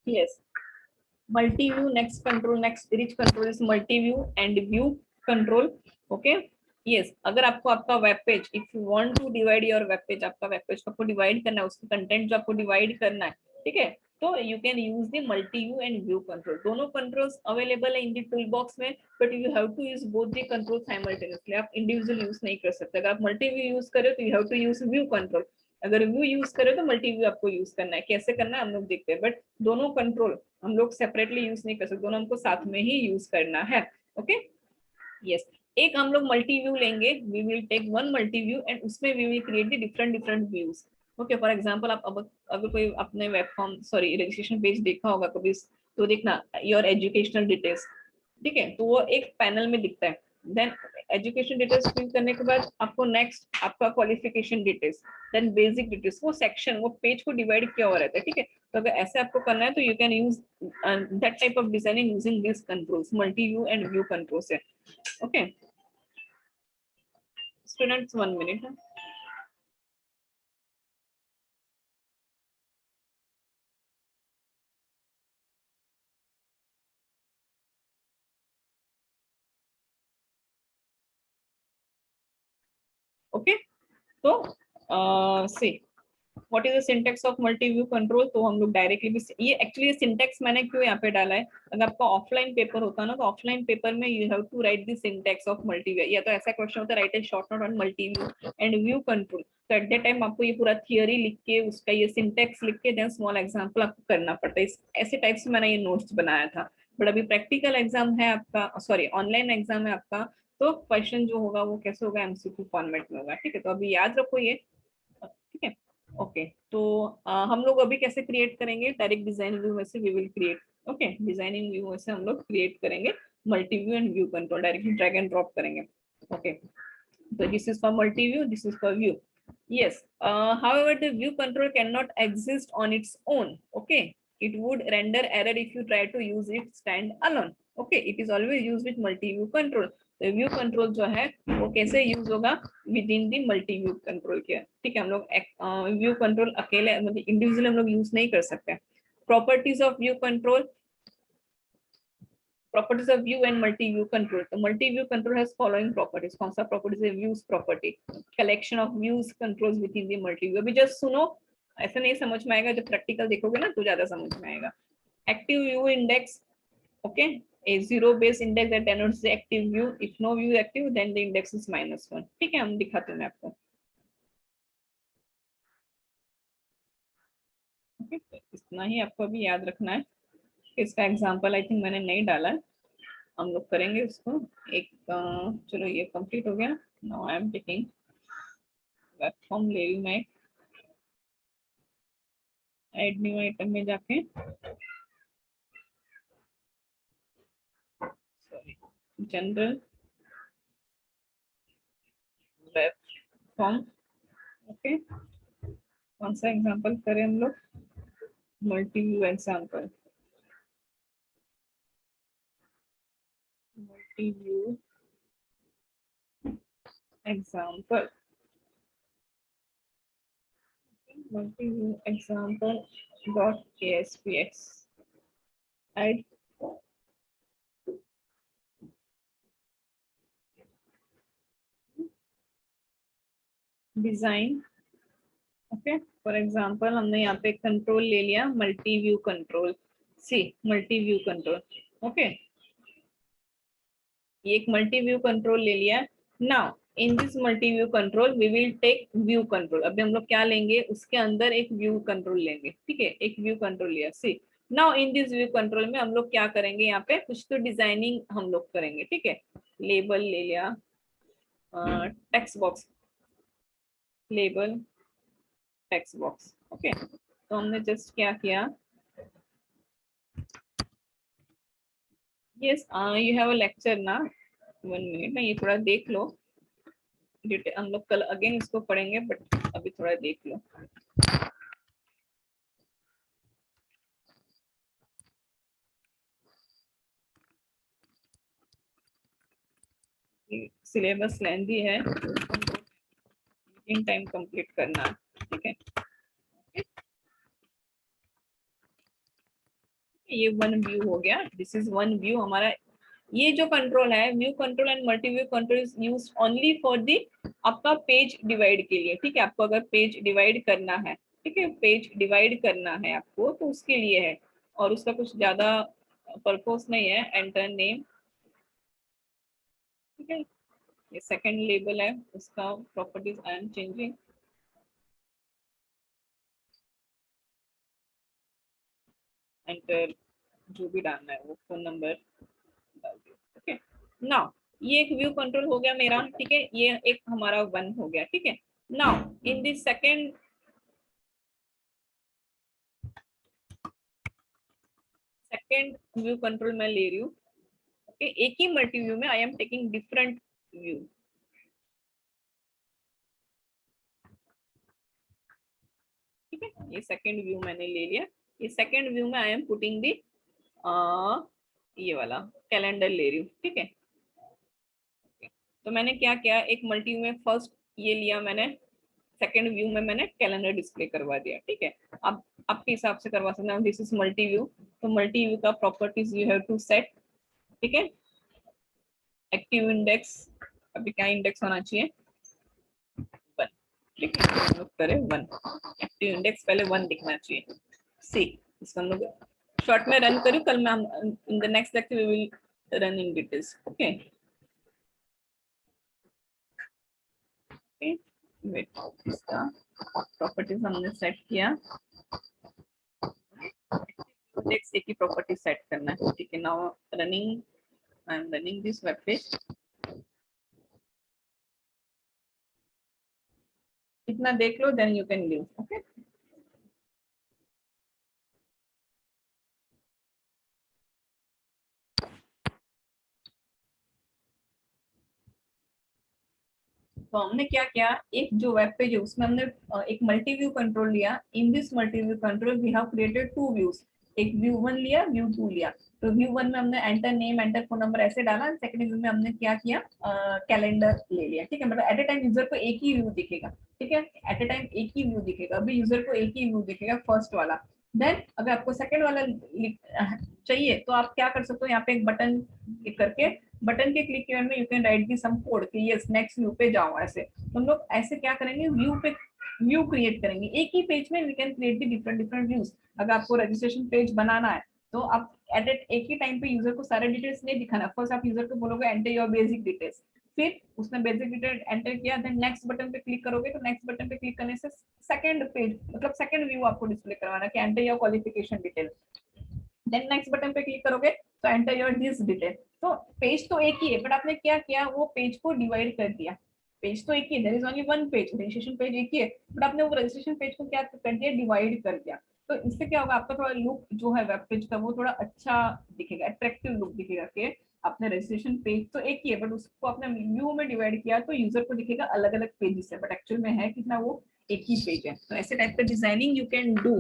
Yes, multi-view. Next control, next rich control is multi-view and view control. Okay. Yes, अगर आपको आपका web page, if you want to divide your web page, आपका web page को आपको divide करना है, उसका कंटेंट जो आपको डिवाइड करना है, ठीक है, तो you can use the multi view and view control. दोनों कंट्रोल्स अवेलेबल है इन द टूल बॉक्स में, but you have to use both the control simultaneously. आप इंडिविजुअल यूज नहीं कर सकते. अगर आप मल्टी व्यू यूज करें तो you have to use view control. अगर व्यू यूज करें तो मल्टी व्यू आपको यूज करना है. कैसे करना है हम लोग देखते हैं, बट दोनों कंट्रोल हम लोग सेपरेटली यूज नहीं कर सकते, दोनों हमको साथ में ही यूज करना है. ओके. यस, एक हम लोग मल्टी व्यू लेंगे. We will take one multi view and उसमें we will create the different different views. Okay, for example आप अब अगर कोई अपने web form sorry registration page देखा होगा कभी, तो देखना योर एजुकेशनल डिटेल्स, ठीक है, तो वो एक पैनल में दिखता है. देन एजुकेशन डिटेल्स फिल करने के बाद आपको नेक्स्ट आपका qualification details, then basic details, वो सेक्शन वो पेज को डिवाइड किया हुआ रहता है. ठीक है, तो अगर ऐसे आपको करना है तो you can use that type of designing using this controls, multi view and view controls है. Okay students, 1 minute. ओके, तो see what is the syntax of multi view control. तो हम लोग डायरेक्टली भी, ये एक्चुअली सिंटेक्स मैंने क्यों यहाँ पे डाला है, अगर आपका ऑफलाइन पेपर होता ना तो ऑफलाइन पेपर में you have to write the syntax of multi view, या तो ऐसा क्वेश्चन होता है write a short note on multi view and view control. तो एट द टाइम आपको ये पूरा थियोरी लिख के उसका ये सिंटेक्स लिख के देन स्मॉल एग्जांपल आपको करना पड़ता है. ऐसे टाइप से मैंने ये नोट्स बनाया था. बट अभी प्रैक्टिकल एग्जाम है आपका, सॉरी ऑनलाइन एग्जाम है आपका, तो क्वेश्चन जो होगा वो कैसे होगा, एमसीक्यू फॉर्मेट में होगा. ठीक है, तो अभी याद रखो ये. ठीक है. ओके, तो हम लोग अभी कैसे क्रिएट करेंगे, डायरेक्ट डिजाइन व्यू में से we will create. Okay, designing view में से हम लोग क्रिएट करेंगे multi view and view control, directly drag and drop करेंगे. Okay, so this is for multi view, this is for view. Yes, however the view control cannot exist on its own. Okay, it would render error if you try to use it stand alone. Okay, it is always used with multi view control. तो view control जो है वो कैसे use होगा, with in the multi view control के. ठीक है, हम लोग व्यू कंट्रोल अकेले मतलब इंडिविजुअली हम लोग यूज नहीं कर सकते. Properties of view control, properties of view and multi-view control. तो multi-view control has following properties. कौन सा properties है, views property, collection of views controls within the multi-view. अभी just सुनो, ऐसा नहीं समझ में आएगा, जब प्रैक्टिकल देखोगे ना तो ज्यादा समझ में आएगा. Active view index, okay, a zero base index that denotes the active view. If no view active, then the index is -1. ठीक है, हम दिखाते हैं आपको. Okay, तो इतना ही आपको अभी याद रखना है. इसका एग्जाम्पल आई थिंक मैंने नहीं डाला है, हम लोग करेंगे उसको. एक चलो ये कंप्लीट हो गया. Now I am taking web form, ले रही मैं ऐड न्यू आइटम में जाके, sorry, general web form. Okay, कौन सा एग्जांपल करें हम लोग, multi view example, multi view example, multi view example dot ASPX. Add design. Okay, for example हमने यहाँ पे कंट्रोल ले लिया मल्टी व्यू कंट्रोल. सी मल्टी व्यू कंट्रोल. ओके, ये एक मल्टी व्यू कंट्रोल ले लिया. Now in this multi view control we will take view control. अभी हम लोग क्या लेंगे, उसके अंदर एक व्यू कंट्रोल लेंगे. ठीक है, एक व्यू कंट्रोल लिया. See now in this view control में हम लोग क्या करेंगे, यहाँ पे कुछ तो डिजाइनिंग हम लोग करेंगे. ठीक है, लेबल ले लिया, text box, label text box. Okay, तो हमने जस्ट क्या किया, yes you have a lecture ना, 1 minute ना, ये थोड़ा देख लो. हम लोग कल अगेन इसको पढ़ेंगे, बट अभी थोड़ा देख लो. सिलेबस लेंदी है, इन टाइम कंप्लीट करना. ठीक है, ये वन व्यू हो गया, दिस इज वन व्यू हमारा। ये जो कंट्रोल है view control and multi view control is use only for the आपका पेज डिवाइड के लिए, ठीक है। आपको अगर पेज डिवाइड करना है, ठीक है, पेज डिवाइड करना है आपको तो उसके लिए है, और उसका कुछ ज्यादा पर्पस नहीं है। एंटर नेम, ठीक है, ये सेकंड लेबल है, उसका properties I am changing. Enter जो भी डालना है वो फोन नंबर डाल दिया, ओके। नाउ ये एक व्यू कंट्रोल हो गया मेरा, ठीक है, ये एक हमारा वन हो गया, ठीक है। Now in this second view control मैं ले रही हूँ, ओके। एक ही मल्टी व्यू में I am taking different view, ठीक है। ये सेकंड व्यू मैंने ले लिया। ये सेकंड व्यू में आई एम पुटिंग दी ये वाला कैलेंडर ले रही हूँ, ठीक है। तो मैंने क्या किया, एक मल्टी व्यू में फर्स्ट ये लिया मैंने, सेकंड व्यू में मैंने कैलेंडर डिस्प्ले करवा दिया, ठीक है। अब आपके हिसाब से करवा सकते हैं। दिस इज मल्टी व्यू, तो मल्टी व्यू का properties you have to set, ठीक है। एक्टिव इंडेक्स, अभी क्या इंडेक्स होना चाहिए, वन, ठीक है। हम लोग करें वन, एक्टिव इंडेक्स पहले वन दिखना चाहिए। सी, इसको हम लोग शॉर्ट में रन करूँ, कल मैं in the next lecture we will run in details, okay. Wait, इसका प्रॉपर्टीज हमने सेट किया, इंडेक्स एक ही प्रॉपर्टी सेट करना है, ठीक है। Now running, I am running this web page. इतना देख लो, then you can leave, okay. तो हमने क्या किया, एक जो वेब पेज है उसमें हमने एक मल्टी व्यू कंट्रोल लिया। In this multi view control we have created to views, एक व्यू वन लिया, व्यू टू लिया। तो व्यू वन में हमने enter name, enter phone number ऐसे डाला। सेकंड व्यू में हमने क्या किया, कैलेंडर ले लिया, ठीक है। मतलब एट ए टाइम यूजर को एक ही व्यू दिखेगा, ठीक है। एट ए टाइम एक ही व्यू दिखेगा, अभी यूजर को एक ही व्यू दिखेगा, फर्स्ट वाला। देन अगर आपको सेकंड वाला चाहिए तो आप क्या कर सकते हो, यहाँ पे एक बटन क्लिक करके, बटन के क्लिक के में you can write the some code कि यस नेक्स्ट व्यू पे जाओ। ऐसे तो हम लोग ऐसे क्या करेंगे, व्यू पे व्यू क्रिएट करेंगे। एक ही पेज में we can create the different different views. अगर आपको रजिस्ट्रेशन पेज बनाना है तो आप एक ही टाइम पे यूजर को सारे डिटेल्स नहीं दिखाना। फर्स्ट आप यूजर को बोलोगे एंटर योर बेसिक डिटेल्स, फिर उसने बेसिक डिटेल एंटर किया, देन नेक्स्ट बटन पे क्लिक करोगे तो नेक्स्ट बटन पे क्लिक करने से सेकंड पेज मतलब सेकंड व्यू आपको डिस्प्ले करवाना कि enter your qualification detail. Then next button पे क्लिक करोगे तो एंटर योर दिस डिटेल। तो पेज तो एक ही है, बट आपने क्या किया, वो पेज को डिवाइड कर दिया। पेज तो एक ही है, there is only one page, registration page एक ही है, बट आपने वो रजिस्ट्रेशन पेज को क्या कर दिया, डिवाइड कर दिया। तो इससे क्या होगा, आपका थोड़ा लुक जो है वेब पेज का वो थोड़ा अच्छा दिखेगा, अट्रैक्टिव लुक दिखेगा कि आपने रजिस्ट्रेशन पेज तो एक ही है बट उसको आपने व्यू में डिवाइड किया तो यूजर को दिखेगा अलग अलग पेजेस है, बट एक्चुअल में है कितना, वो एक ही पेज है। तो ऐसे टाइप का designing you can do,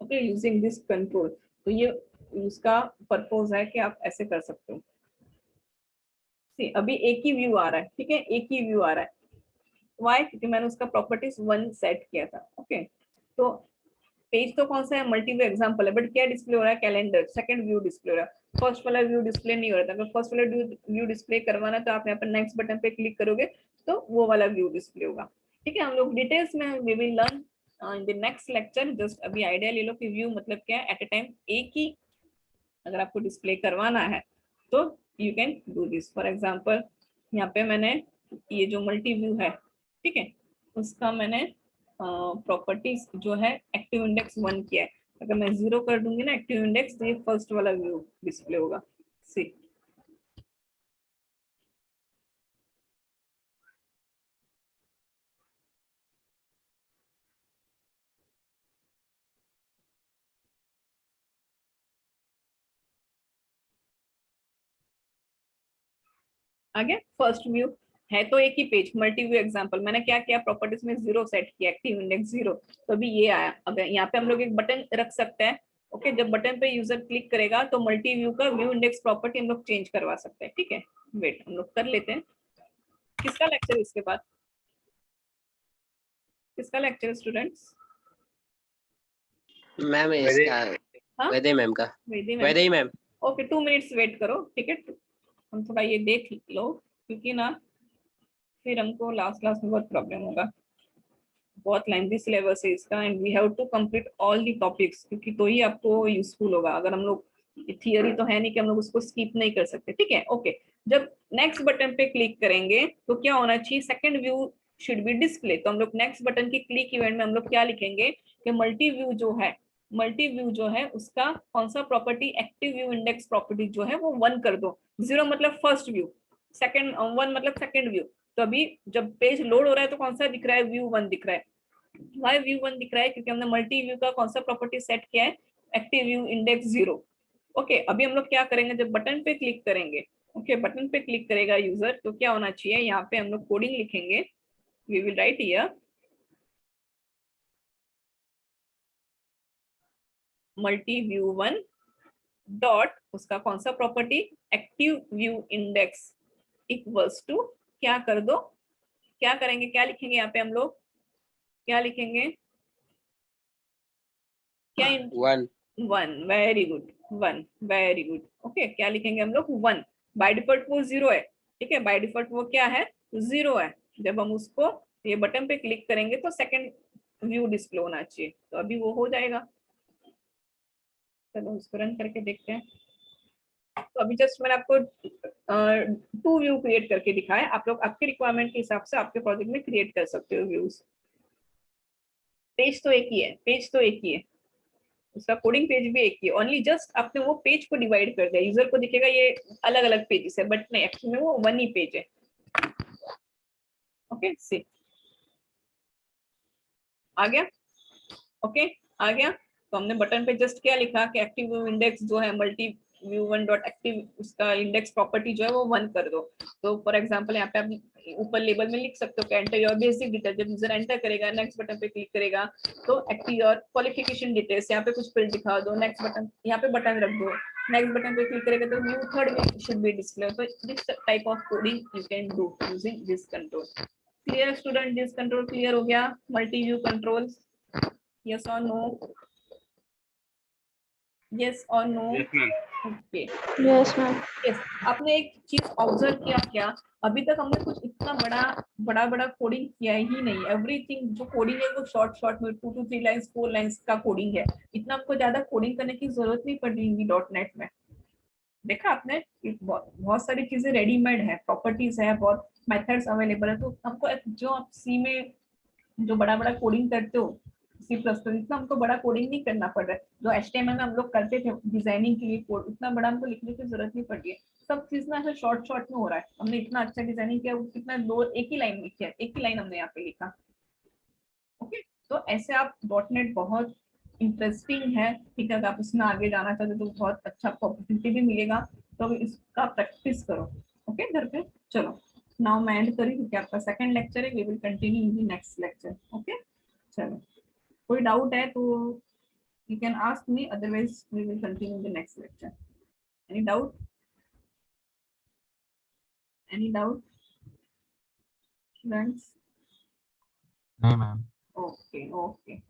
okay, using this control. तो ये उसका पर्पज है कि आप ऐसे कर सकते हो। अभी एक ही व्यू आ रहा है, ठीक है, एक ही व्यू आ रहा है। वाई, क्योंकि मैंने उसका प्रॉपर्टीज वन सेट किया था, ओके। तो पेज तो कौन सा है, मल्टी व्यू एग्जांपल है, बट क्या डिस्प्ले हो रहा है, कैलेंडर। सेकंड व्यू डिस्प्ले हो रहा है, फर्स्ट वाला व्यू डिस्प्ले नहीं हो रहा था। अगर फर्स्ट वाला व्यू डिस्प्ले करवाना तो आप यहाँ पर नेक्स्ट बटन पे क्लिक करोगे तो वो वाला व्यू डिस्प्ले होगा, ठीक है। हम लोग डिटेल्स में we will learn in the next lecture. Just अभी आइडिया ले लो कि व्यू मतलब क्या है, एट ए टाइम एक ही अगर आपको डिस्प्ले करवाना है तो you can do this. For example यहाँ पे मैंने ये जो मल्टी व्यू है, ठीक है, उसका मैंने प्रॉपर्टीज जो है एक्टिव इंडेक्स वन किया है। अगर मैं जीरो कर दूंगी ना एक्टिव इंडेक्स तो ये फर्स्ट वाला व्यू डिस्प्ले होगा। सी, आगे फर्स्ट व्यू है तो एक ही पेज, मल्टी व्यू एग्जांपल मैंने क्या किया, प्रॉपर्टीज में जीरो सेट किया, एक्टिव इंडेक्स जीरो, तो अभी ये आया। अब यहाँ पे हम लोग एक बटन रख सकते हैं, ओके। जब बटन पे यूजर क्लिक करेगा तो मल्टी व्यू का व्यू इंडेक्स प्रॉपर्टी हम लोग चेंज करवा सकते हैं, ठीक है। वेट, हम लोग कर लेते हैं। किसका लेक्चर इसके बाद, किसका लेक्चर स्टूडेंट्स, मैम इसका हाँ वैदे मैम का, Vaide ma'am, Vaide ma'am. Okay 2 minutes wait करो, ठीक है, हम थोड़ा ये देख लो, क्योंकि ना फिर हमको लास्ट लास्ट में बहुत प्रॉब्लम होगा, बहुत लेंथी सिलेबस है इसका, and we have to complete all the topics, क्योंकि तो ही आपको यूजफुल होगा। अगर हम लोग, थियरी तो है नहीं कि हम लोग उसको स्किप नहीं कर सकते, ठीक है, ओके। जब नेक्स्ट बटन पे क्लिक करेंगे तो क्या होना चाहिए, second view should be display. तो हम लोग नेक्स्ट बटन की क्लिक इवेंट में हम लोग क्या लिखेंगे कि मल्टी व्यू जो है, मल्टी व्यू जो है उसका कौन सा property, active view index property जो है वो 1 कर दो। 0 मतलब फर्स्ट व्यू, सेकंड 1 मतलब सेकंड व्यू। तो अभी जब पेज लोड हो रहा है तो कौन सा दिख रहा है, व्यू 1 दिख रहा है। वाई व्यू 1 दिख रहा है, क्योंकि हमने मल्टी व्यू का कौन सा प्रॉपर्टी सेट किया है, एक्टिव व्यू इंडेक्स 0। ओके, अभी हम लोग क्या करेंगे, जब बटन पे क्लिक करेंगे, ओके बटन पे क्लिक करेगा यूजर, तो क्या होना चाहिए, यहाँ पे हम लोग कोडिंग लिखेंगे, we will write here multi view 1 dot, उसका कौन सा property, active view index equals to, क्या कर दो, क्या करेंगे, क्या लिखेंगे यहाँ पे हम लोग, क्या लिखेंगे, क्या 1। 1, very good, 1, very good, okay. क्या लिखेंगे हम लोग, 1। बाय डिफॉल्ट वो 0 है, ठीक है, बाय डिफॉल्ट वो क्या है, 0 है। जब हम उसको ये बटन पे क्लिक करेंगे तो सेकंड व्यू डिस्प्ले होना चाहिए, तो अभी वो हो जाएगा। चलो उसको रन करके देखते हैं। तो अभी जस्ट मैंने आपको 2 व्यू क्रिएट करके दिखाया, आप लोग आपके रिक्वायरमेंट के हिसाब से आपके प्रोजेक्ट में क्रिएट कर सकते हो व्यूज। पेज तो एक ही है, पेज तो एक ही है, उसका कोडिंग पेज भी एक ही है, ओनली जस्ट आपने वो पेज को डिवाइड कर दिया, यूजर को दिखेगा ये अलग अलग पेजेस है, बट नहीं, एक्चुअली में वो 1 ही पेज है। ओके सी, आ गया, ओके आ गया। तो हमने बटन पे जस्ट क्या लिखा कि एक्टिव व्यू इंडेक्स जो है मल्टी व्यू 1 डॉट एक्टिव, उसका इंडेक्स प्रॉपर्टी जो है वो 1 कर दो। तो फॉर एग्जांपल यहाँ पे आप ऊपर लेबल में लिख सकते हो कि एंटर योर बेसिक डिटेल। जब यूजर एंटर करेगा, नेक्स्ट बटन पे क्लिक करेगा तो एक्टिव योर क्वालिफिकेशन डिटेल्स, यहाँ पे कुछ फील्ड दिखा दो, नेक्स्ट बटन, यहाँ पे बटन रख दो, नेक्स्ट बटन पे क्लिक करेगा तो view third view should be display. तो this type of coding you can do using this control. Clear student, this control clear हो गया, multi view control, yes or no, yes or no, yes ma'am. okay, yes ma'am. yes। आपने एक चीज observe किया क्या, अभी तक हमने कुछ इतना बड़ा कोडिंग किया ही नहीं, एवरीथिंग जो कोडिंग है वो शॉर्ट शॉर्ट में 2 to 3 लाइंस 4 लाइंस का कोडिंग है, इतना आपको ज्यादा कोडिंग करने की जरूरत नहीं पड़ेगी डॉट नेट में। देखा आपने, बहुत सारी चीजें रेडीमेड है, प्रॉपर्टीज है, बहुत मेथड्स अवेलेबल है, तो हमको जो आप सी में जो बड़ा बड़ा कोडिंग करते हो, सी प्लस प्लस, इतना हमको बड़ा कोडिंग नहीं करना पड़ रहा है। जो HTML में हम लोग करते थे डिजाइनिंग के लिए कोड, इतना बड़ा हमको लिखने की जरूरत नहीं पड़ रही है, सब चीज ना ऐसे शॉर्ट शॉर्ट में हो रहा है। हमने इतना अच्छा डिजाइनिंग किया, कितना दो एक ही लाइन में किया, एक ही लाइन हमने यहाँ पे लिखा। ओके, तो ऐसे आप डॉटनेट बहुत इंटरेस्टिंग है, ठीक है, अगर आप उसमें आगे जाना चाहते हो तो बहुत अच्छा अपॉर्चुनिटी भी मिलेगा, तो इसका प्रैक्टिस करो। ओके घर पे, चलो नाउ मैं एंड करी क्योंकि आपका सेकंड लेक्चर है, we will continue in the next lecture. Okay, चलो कोई डाउट है तो you can ask me, otherwise we will continue the next lecture. Any doubt, any doubt students? नहीं मैम। Okay, okay.